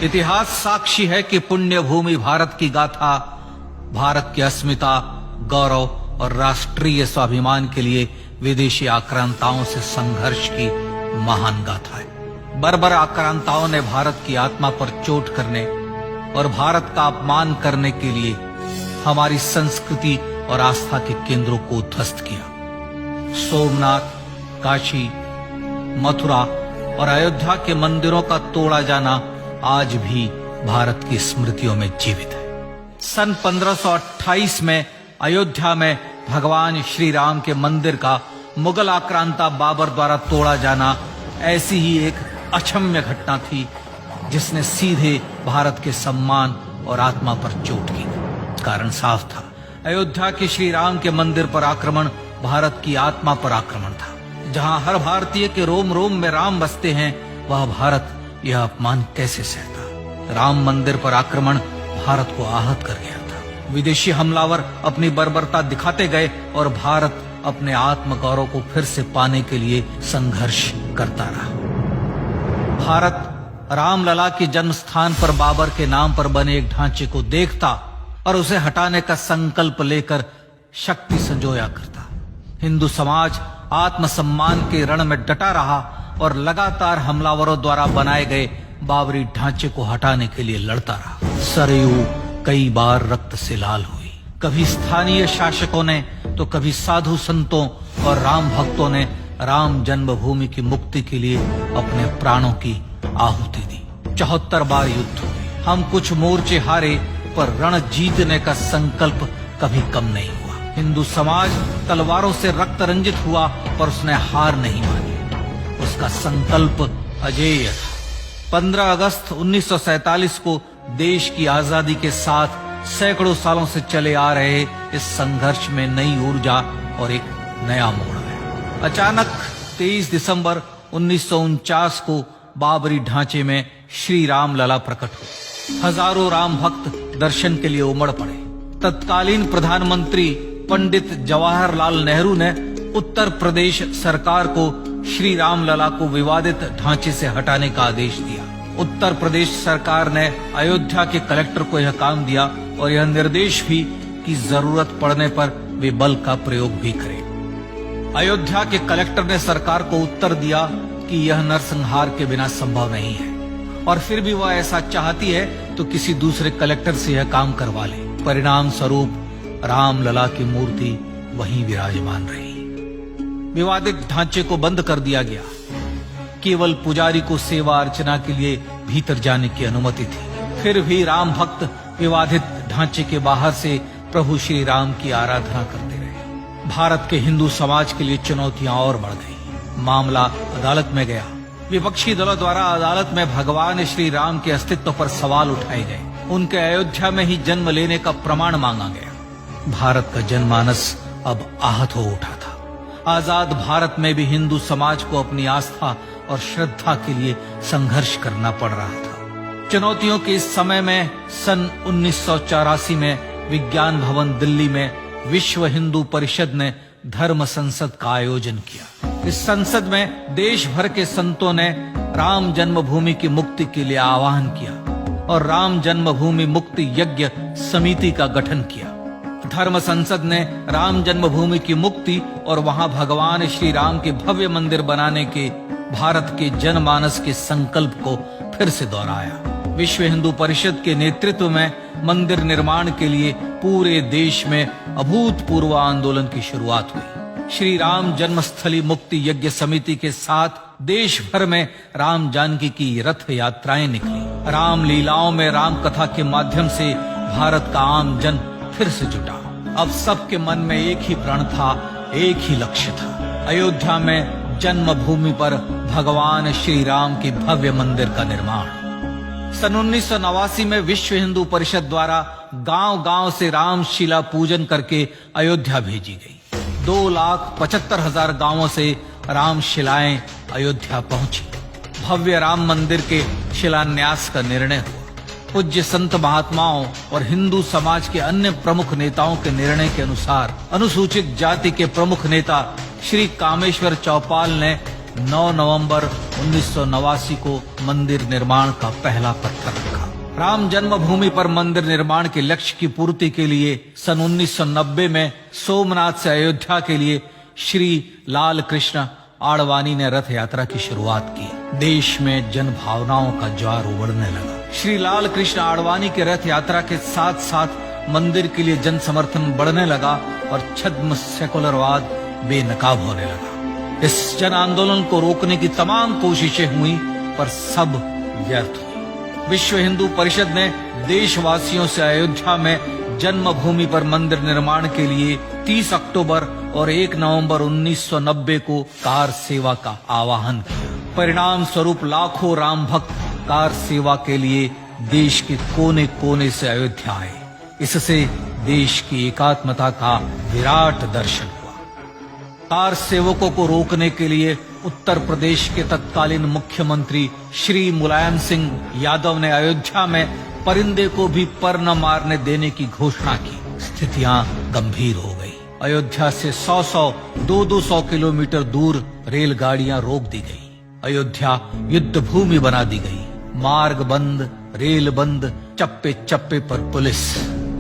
इतिहास साक्षी है कि पुण्य भूमि भारत की गाथा भारत की अस्मिता, गौरव और राष्ट्रीय स्वाभिमान के लिए विदेशी आक्रांताओं से संघर्ष की महान गाथा है। बर्बर आक्रांताओं ने भारत की आत्मा पर चोट करने और भारत का अपमान करने के लिए हमारी संस्कृति और आस्था के केंद्रों को ध्वस्त किया। सोमनाथ, काशी, मथुरा और अयोध्या के मंदिरों का तोड़ा जाना आज भी भारत की स्मृतियों में जीवित है। सन 1528 में अयोध्या में भगवान श्री राम के मंदिर का मुगल आक्रांता बाबर द्वारा तोड़ा जाना ऐसी ही एक अक्षम्य घटना थी जिसने सीधे भारत के सम्मान और आत्मा पर चोट की। कारण साफ था, अयोध्या के श्री राम के मंदिर पर आक्रमण भारत की आत्मा पर आक्रमण था। जहां हर भारतीय के रोम रोम में राम बसते हैं, वह भारत यह अपमान कैसे सहता। राम मंदिर पर आक्रमण भारत को आहत कर गया था। विदेशी हमलावर अपनी बर्बरता दिखाते गए और भारत अपने आत्म गौरव को फिर से पाने के लिए संघर्ष करता रहा। भारत रामलला के जन्म स्थान पर बाबर के नाम पर बने एक ढांचे को देखता और उसे हटाने का संकल्प लेकर शक्ति संजोया करता। हिंदू समाज आत्मसम्मान के रण में डटा रहा और लगातार हमलावरों द्वारा बनाए गए बाबरी ढांचे को हटाने के लिए लड़ता रहा। सरयू कई बार रक्त से लाल हुई। कभी स्थानीय शासकों ने तो कभी साधु संतों और राम भक्तों ने राम जन्मभूमि की मुक्ति के लिए अपने प्राणों की आहुति दी। 74 बार युद्ध हुए। हम कुछ मोर्चे हारे, पर रण जीतने का संकल्प कभी कम नहीं हुआ। हिंदू समाज तलवारों से रक्त रंजित हुआ, पर उसने हार नहीं मानी। उसका संकल्प अजेय था। 15 अगस्त 1947 को देश की आजादी के साथ सैकड़ों सालों से चले आ रहे इस संघर्ष में नई ऊर्जा और एक नया मोड़ आया। अचानक 23 दिसंबर 1949 को बाबरी ढांचे में श्री राम लला प्रकट हुए। हजारों राम भक्त दर्शन के लिए उमड़ पड़े। तत्कालीन प्रधानमंत्री पंडित जवाहरलाल नेहरू ने उत्तर प्रदेश सरकार को श्री राम लला को विवादित ढांचे से हटाने का आदेश दिया। उत्तर प्रदेश सरकार ने अयोध्या के कलेक्टर को यह काम दिया और यह निर्देश भी कि जरूरत पड़ने पर वे बल का प्रयोग भी करें। अयोध्या के कलेक्टर ने सरकार को उत्तर दिया कि यह नरसंहार के बिना संभव नहीं है, और फिर भी वह ऐसा चाहती है तो किसी दूसरे कलेक्टर से यह काम करवा ले। परिणाम स्वरूप रामलला की मूर्ति वहीं विराजमान रही। विवादित ढांचे को बंद कर दिया गया। केवल पुजारी को सेवा अर्चना के लिए भीतर जाने की अनुमति थी। फिर भी राम भक्त विवादित ढांचे के बाहर से प्रभु श्री राम की आराधना करते रहे। भारत के हिंदू समाज के लिए चुनौतियां और बढ़ गई। मामला अदालत में गया। विपक्षी दलों द्वारा अदालत में भगवान श्री राम के अस्तित्व पर सवाल उठाए गए। उनके अयोध्या में ही जन्म लेने का प्रमाण मांगा गया। भारत का जनमानस अब आहत हो उठा था। आजाद भारत में भी हिंदू समाज को अपनी आस्था और श्रद्धा के लिए संघर्ष करना पड़ रहा था। चुनौतियों के इस समय में सन 1984 में विज्ञान भवन दिल्ली में विश्व हिंदू परिषद ने धर्म संसद का आयोजन किया। इस संसद में देश भर के संतों ने राम जन्मभूमि की मुक्ति के लिए आह्वान किया और राम जन्मभूमि मुक्ति यज्ञ समिति का गठन किया। धर्म संसद ने राम जन्मभूमि की मुक्ति और वहां भगवान श्री राम के भव्य मंदिर बनाने के भारत के जनमानस के संकल्प को फिर से दोहराया। विश्व हिंदू परिषद के नेतृत्व में मंदिर निर्माण के लिए पूरे देश में अभूतपूर्व आंदोलन की शुरुआत हुई। श्री राम जन्मस्थली मुक्ति यज्ञ समिति के साथ देश भर में राम जानकी की रथ यात्राएं निकली। राम लीलाओं में राम कथा के माध्यम से भारत का आम जन फिर से जुटा। अब सबके मन में एक ही प्रण था, एक ही लक्ष्य था। अयोध्या में जन्मभूमि पर भगवान श्री राम के भव्य मंदिर का निर्माण। सन 1989 में विश्व हिंदू परिषद द्वारा गांव-गांव से रामशिला पूजन करके अयोध्या भेजी गई। 2,75,000 गांवों से रामशिलाएं अयोध्या पहुंची। भव्य राम मंदिर के शिलान्यास का निर्णय हुआ। पूज्य संत महात्माओं और हिंदू समाज के अन्य प्रमुख नेताओं के निर्णय के अनुसार अनुसूचित जाति के प्रमुख नेता श्री कामेश्वर चौपाल ने 9 नवंबर 1989 को मंदिर निर्माण का पहला पत्थर रखा। राम जन्मभूमि पर मंदिर निर्माण के लक्ष्य की पूर्ति के लिए सन 1990 में सोमनाथ से अयोध्या के लिए श्री लाल कृष्ण आडवाणी ने रथ यात्रा की शुरुआत की। देश में जन भावनाओं का ज्वार उमड़ने लगा। श्री लाल कृष्ण आडवाणी के रथ यात्रा के साथ साथ मंदिर के लिए जन समर्थन बढ़ने लगा और छद्म सेकुलरवाद बेनकाब होने लगा। इस जन आंदोलन को रोकने की तमाम कोशिशें हुई पर सब व्यर्थ हुई। विश्व हिंदू परिषद ने देशवासियों से अयोध्या में जन्मभूमि पर मंदिर निर्माण के लिए 30 अक्टूबर और 1 नवंबर 1990 को कार सेवा का आह्वान किया। परिणाम स्वरूप लाखों राम भक्त कार सेवा के लिए देश के कोने कोने से अयोध्या आए। इससे देश की एकात्मता का विराट दर्शन हुआ। कार सेवकों को रोकने के लिए उत्तर प्रदेश के तत्कालीन मुख्यमंत्री श्री मुलायम सिंह यादव ने अयोध्या में परिंदे को भी पर न मारने देने की घोषणा की। स्थितियां गंभीर हो गई। अयोध्या से 200 किलोमीटर दूर रेलगाड़ियां रोक दी गई। अयोध्या युद्ध भूमि बना दी गई। मार्ग बंद, रेल बंद, चप्पे चप्पे पर पुलिस।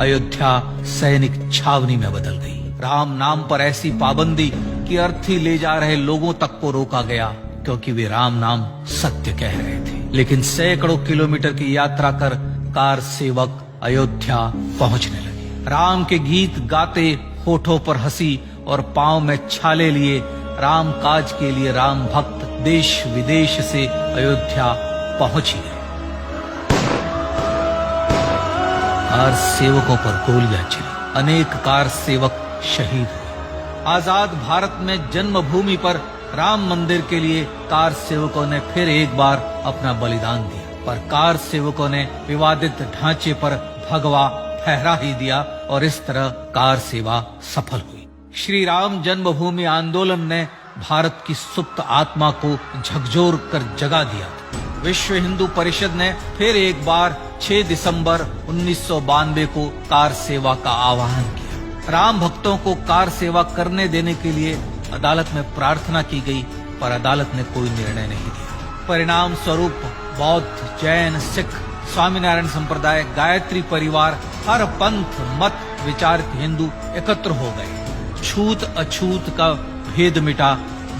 अयोध्या सैनिक छावनी में बदल गई। राम नाम पर ऐसी पाबंदी कि अर्थी ले जा रहे लोगों तक को रोका गया क्योंकि वे राम नाम सत्य कह रहे थे। लेकिन सैकड़ों किलोमीटर की यात्रा कर कार सेवक अयोध्या पहुंचने लगे। राम के गीत गाते, होठों पर हंसी और पांव में छाले लिए राम काज के लिए राम भक्त देश विदेश से अयोध्या पहुंच गए। कार सेवकों पर गोलियां चली। अनेक कार सेवक शहीद हुए। आजाद भारत में जन्मभूमि पर राम मंदिर के लिए कार सेवकों ने फिर एक बार अपना बलिदान दिया, पर कार सेवकों ने विवादित ढांचे पर भगवा फहरा ही दिया और इस तरह कार सेवा सफल हुई। श्री राम जन्मभूमि आंदोलन ने भारत की सुप्त आत्मा को झकझोर कर जगा दिया। विश्व हिंदू परिषद ने फिर एक बार 6 दिसंबर 1992 को कार सेवा का आह्वान किया। राम भक्तों को कार सेवा करने देने के लिए अदालत में प्रार्थना की गई, पर अदालत ने कोई निर्णय नहीं दिया। परिणाम स्वरूप बौद्ध, जैन, सिख, स्वामीनारायण संप्रदाय, गायत्री परिवार, हर पंथ मत विचार के हिंदू एकत्र हो गए। छूत अछूत का भेद मिटा,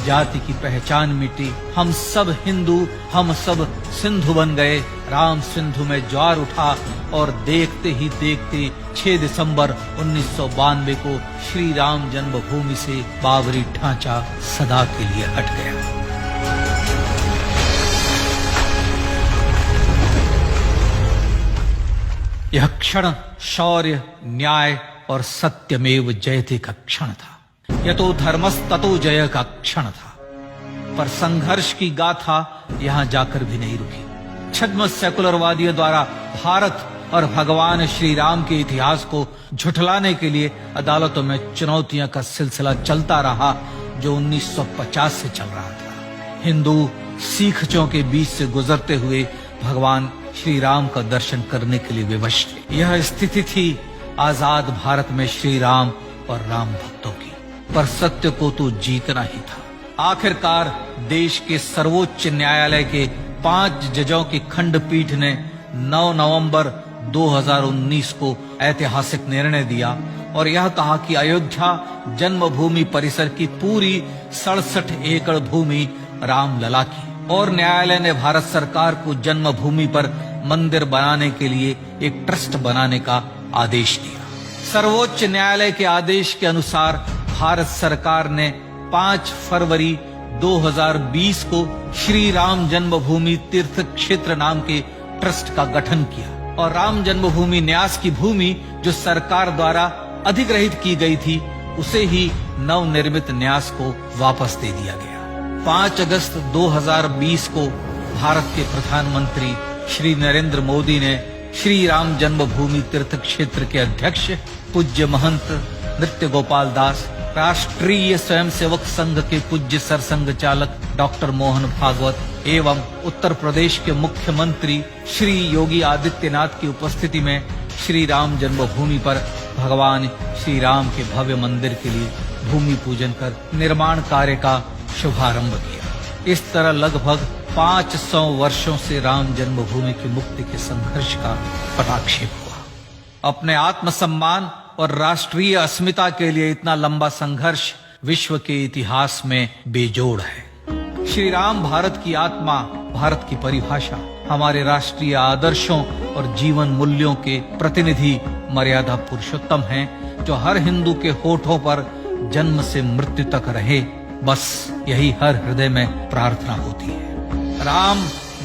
जाति की पहचान मिटी। हम सब हिंदू, हम सब सिंधु बन गए। राम सिंधु में ज्वार उठा और देखते ही देखते 6 दिसंबर 1992 को श्री राम जन्मभूमि से बाबरी ढांचा सदा के लिए हट गया। यह क्षण शौर्य, न्याय और सत्यमेव जयते का क्षण था। यह तो धर्मस्ततो जय का क्षण था। पर संघर्ष की गाथा यहां जाकर भी नहीं रुकी। छद्म सेकुलरवादियों द्वारा भारत और भगवान श्री राम के इतिहास को झुठलाने के लिए अदालतों में चुनौतियों का सिलसिला चलता रहा, जो 1950 से चल रहा था। हिंदू सिखों के बीच से गुजरते हुए भगवान श्री राम का दर्शन करने के लिए विवश थे। यह स्थिति थी आजाद भारत में श्री राम और राम भक्तों की। पर सत्य को तो जीतना ही था। आखिरकार देश के सर्वोच्च न्यायालय के 5 जजों की खंडपीठ ने 9 नवंबर 2019 को ऐतिहासिक निर्णय दिया और यह कहा कि अयोध्या जन्मभूमि परिसर की पूरी 67 एकड़ भूमि रामलला की। और न्यायालय ने भारत सरकार को जन्मभूमि पर मंदिर बनाने के लिए एक ट्रस्ट बनाने का आदेश दिया। सर्वोच्च न्यायालय के आदेश के अनुसार भारत सरकार ने 5 फरवरी 2020 को श्री राम जन्मभूमि तीर्थ क्षेत्र नाम के ट्रस्ट का गठन किया और राम जन्मभूमि न्यास की भूमि जो सरकार द्वारा अधिग्रहित की गई थी, उसे ही नवनिर्मित न्यास को वापस दे दिया गया। 5 अगस्त 2020 को भारत के प्रधानमंत्री श्री नरेंद्र मोदी ने श्री राम जन्मभूमि तीर्थ क्षेत्र के अध्यक्ष पूज्य महंत नृत्य गोपाल दास, राष्ट्रीय स्वयंसेवक संघ के पूज्य सरसंघ चालक डॉक्टर मोहन भागवत एवं उत्तर प्रदेश के मुख्यमंत्री श्री योगी आदित्यनाथ की उपस्थिति में श्री राम जन्मभूमि पर भगवान श्री राम के भव्य मंदिर के लिए भूमि पूजन कर निर्माण कार्य का शुभारंभ किया। इस तरह लगभग 500 वर्षों से राम जन्मभूमि की मुक्ति के संघर्ष का पटाक्षेप हुआ। अपने आत्मसम्मान और राष्ट्रीय अस्मिता के लिए इतना लंबा संघर्ष विश्व के इतिहास में बेजोड़ है। श्री राम भारत की आत्मा, भारत की परिभाषा, हमारे राष्ट्रीय आदर्शों और जीवन मूल्यों के प्रतिनिधि मर्यादा पुरुषोत्तम हैं, जो हर हिंदू के होठों पर जन्म से मृत्यु तक रहे। बस यही हर हृदय में प्रार्थना होती है। राम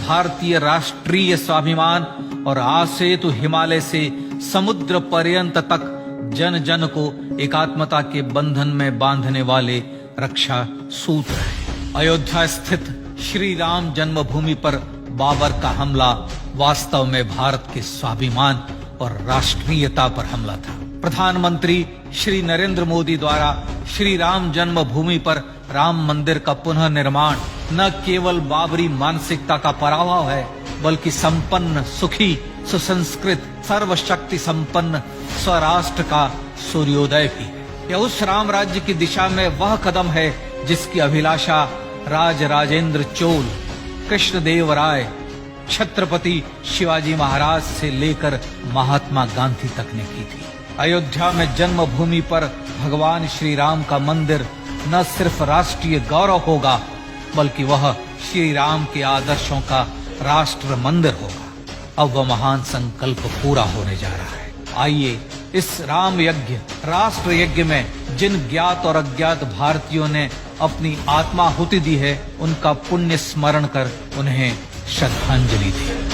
भारतीय राष्ट्रीय स्वाभिमान और आसेतु हिमालय से समुद्र पर्यंत तक जन जन को एकात्मता के बंधन में बांधने वाले रक्षा सूत्र है। अयोध्या स्थित श्री राम जन्मभूमि पर बाबर का हमला वास्तव में भारत के स्वाभिमान और राष्ट्रीयता पर हमला था। प्रधानमंत्री श्री नरेंद्र मोदी द्वारा श्री राम जन्मभूमि पर राम मंदिर का पुनः निर्माण न केवल बाबरी मानसिकता का पराभव है, बल्कि संपन्न, सुखी, सुसंस्कृत, सर्वशक्ति संपन्न स्वराष्ट्र का सूर्योदय भी है। यह उस राम राज्य की दिशा में वह कदम है जिसकी अभिलाषा राज राजेंद्र चोल, कृष्णदेव राय, छत्रपति शिवाजी महाराज से लेकर महात्मा गांधी तक ने की थी। अयोध्या में जन्मभूमि पर भगवान श्री राम का मंदिर न सिर्फ राष्ट्रीय गौरव होगा, बल्कि वह श्री राम के आदर्शों का राष्ट्र मंदिर होगा। अब वह महान संकल्प पूरा होने जा रहा है। आइए इस राम यज्ञ, राष्ट्र यज्ञ में जिन ज्ञात और अज्ञात भारतीयों ने अपनी आत्माहुति दी है, उनका पुण्य स्मरण कर उन्हें श्रद्धांजलि दी।